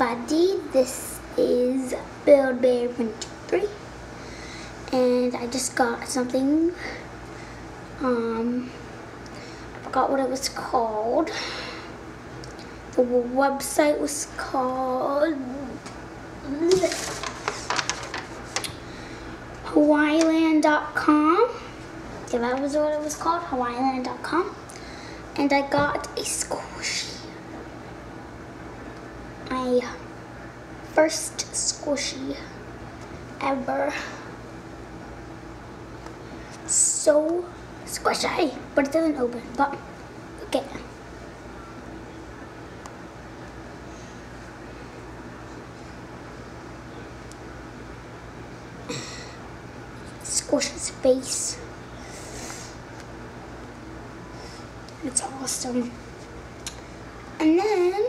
everybody, this is Build Bear 123, and I just got something. I forgot what it was called. The website was called Hawaiiland.com. Yeah, that was what it was called, Hawaiiland.com. And I got a squishy. My first squishy ever. So squishy, but it doesn't open, but okay. Squish his face. It's awesome. And then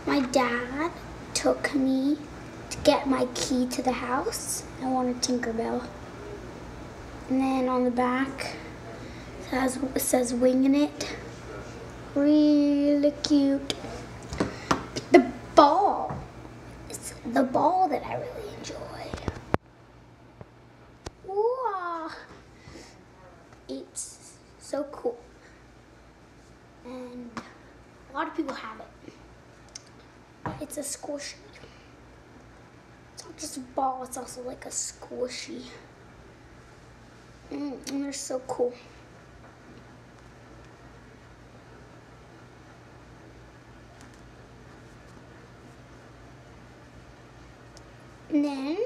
my dad took me to get my key to the house. I wanted Tinkerbell. And then on the back it says winging it. Really cute. The ball. It's the ball that I really enjoy. Wow. It's so cool. And a lot of people have it. It's a squishy. It's not just a ball, it's also like a squishy. And they're so cool. And then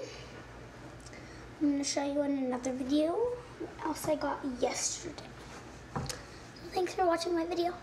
I'm going to show you in another video what else I got yesterday. So thanks for watching my video.